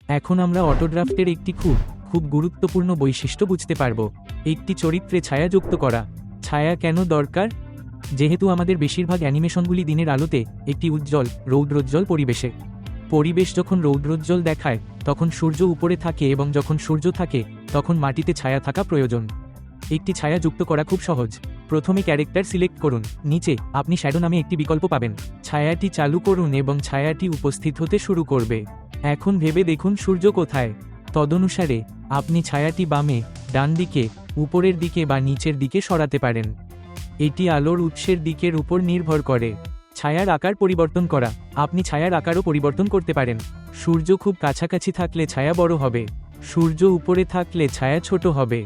এখন আমরা অটোড্রাফটের একটি খুব গুরুত্বপূর্ণ বৈশিষ্ট্য বুঝতে পারব। একটি চরিত্রে ছায়া যুক্ত করা। ছায়া কেন দরকার? যেহেতু আমাদের বেশিরভাগ অ্যানিমেশনগুলি দিনের আলোতে, একটি উজ্জ্বল রৌদ্রোজ্জ্বল পরিবেশ যখন রৌদ্রোজ্জ্বল দেখায় তখন সূর্য উপরে থাকে, এবং যখন সূর্য থাকে তখন মাটিতে ছায়া থাকা প্রয়োজন। একটি ছায়া যুক্ত করা খুব সহজ। প্রথমে ক্যারেক্টার সিলেক্ট করুন। নিচে আপনি শ্যাডো নামে একটি বিকল্প পাবেন। ছায়াটি চালু করুন এবং ছায়াটি উপস্থিত হতে শুরু করবে। এখন ভেবে দেখুন সূর্য কোথায়। তদনুসারে আপনি ছায়াটি বামে, ডান দিকে, উপরের দিকে বা নিচের দিকে সরাতে পারেন। এটি আলোর উৎসের দিকের উপর নির্ভর করে। ছায়ার আকার পরিবর্তন করা। আপনি ছায়ার আকারও পরিবর্তন করতে পারেন। সূর্য খুব কাছাকাছি থাকলে ছায়া বড় হবে, সূর্য উপরে থাকলে ছায়া ছোট হবে।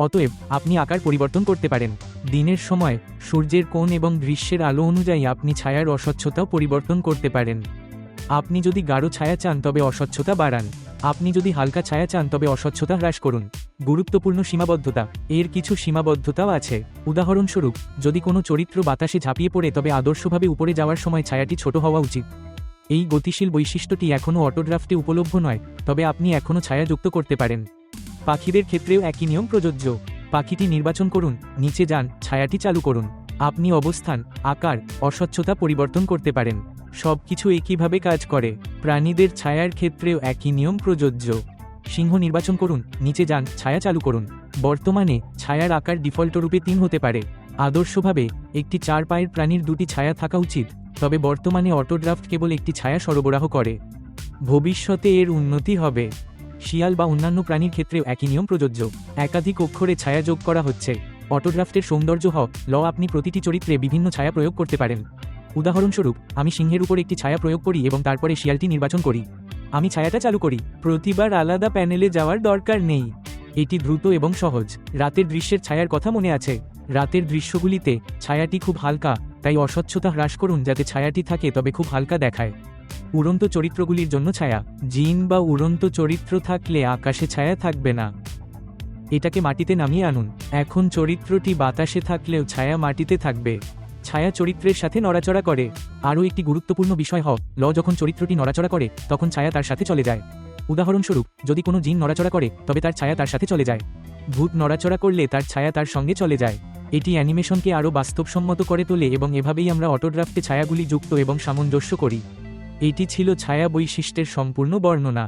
অতএব আপনি আকার পরিবর্তন করতে পারেন। দিনের সময় সূর্যের কোণ এবং দৃশ্যের আলো অনুযায়ী আপনি ছায়ার অস্বচ্ছতাও পরিবর্তন করতে পারেন। আপনি যদি গাঢ় ছায়া চান তবে অস্বচ্ছতা বাড়ান। আপনি যদি হালকা ছায়া চান তবে অস্বচ্ছতা হ্রাস করুন। গুরুত্বপূর্ণ সীমাবদ্ধতা। এর কিছু সীমাবদ্ধতাও আছে। উদাহরণস্বরূপ, যদি কোনো চরিত্র বাতাসে ঝাঁপিয়ে পড়ে তবে আদর্শভাবে উপরে যাওয়ার সময় ছায়াটি ছোট হওয়া উচিত। এই গতিশীল বৈশিষ্ট্যটি এখনও অটোড্রাফটে উপলব্ধ নয়, তবে আপনি এখনও ছায়া যুক্ত করতে পারেন। পাখিদের ক্ষেত্রেও একই নিয়ম প্রযোজ্য। পাখিটি নির্বাচন করুন, নিচে যান, ছায়াটি চালু করুন। আপনি অবস্থান, আকার, অস্বচ্ছতা পরিবর্তন করতে পারেন। সবকিছু একইভাবে কাজ করে। প্রাণীদের ছায়ার ক্ষেত্রেও একই নিয়ম প্রযোজ্য। সিংহ নির্বাচন করুন, নিচে যান, ছায়া চালু করুন। বর্তমানে ছায়ার আকার ডিফল্টরূপে 3 হতে পারে। আদর্শভাবে একটি 4 পায়ের প্রাণীর 2টি ছায়া থাকা উচিত, তবে বর্তমানে অটোড্রাফট কেবল একটি ছায়া সরবরাহ করে। ভবিষ্যতে এর উন্নতি হবে। শিয়াল বা অন্যান্য প্রাণীর ক্ষেত্রেও একই নিয়ম প্রযোজ্য। একাধিক অক্ষরে ছায়া যোগ করা হচ্ছে। অটোড্রাফটের সৌন্দর্য আপনি প্রতিটি চরিত্রে বিভিন্ন ছায়া প্রয়োগ করতে পারেন। উদাহরণস্বরূপ, আমি সিংহের উপর একটি ছায়া প্রয়োগ করি এবং তারপরে শিয়ালটি নির্বাচন করি। আমি ছায়াটা চালু করি। প্রতিবার আলাদা প্যানেলে যাওয়ার দরকার নেই। এটি দ্রুত এবং সহজ। রাতের দৃশ্যের ছায়ার কথা মনে আছে? রাতের দৃশ্যগুলিতে ছায়াটি খুব হালকা, তাই অস্বচ্ছতা হ্রাস করুন যাতে ছায়াটি থাকে তবে খুব হালকা দেখায়। উড়ন্ত চরিত্রগুলির জন্য ছায়া। জিন বা উড়ন্ত চরিত্র থাকলে আকাশে ছায়া থাকবে না। এটাকে মাটিতে নামিয়ে আনুন। এখন চরিত্রটি বাতাসে থাকলেও ছায়া মাটিতে থাকবে। ছায়া চরিত্রের সাথে নড়াচড়া করে। আরও একটি গুরুত্বপূর্ণ বিষয় যখন চরিত্রটি নড়াচড়া করে তখন ছায়া তার সাথে চলে যায়। উদাহরণস্বরূপ, যদি কোনো জিন নড়াচড়া করে তবে তার ছায়া তার সাথে চলে যায়। ভূত নড়াচড়া করলে তার ছায়া তার সঙ্গে চলে যায়। এটি অ্যানিমেশনকে আরও বাস্তবসম্মত করে তোলে এবং এভাবেই আমরা অটোড্রাফটে ছায়াগুলি যুক্ত এবং সামঞ্জস্য করি। এটি ছিল ছায়া বৈশিষ্ট্যের সম্পূর্ণ বর্ণনা।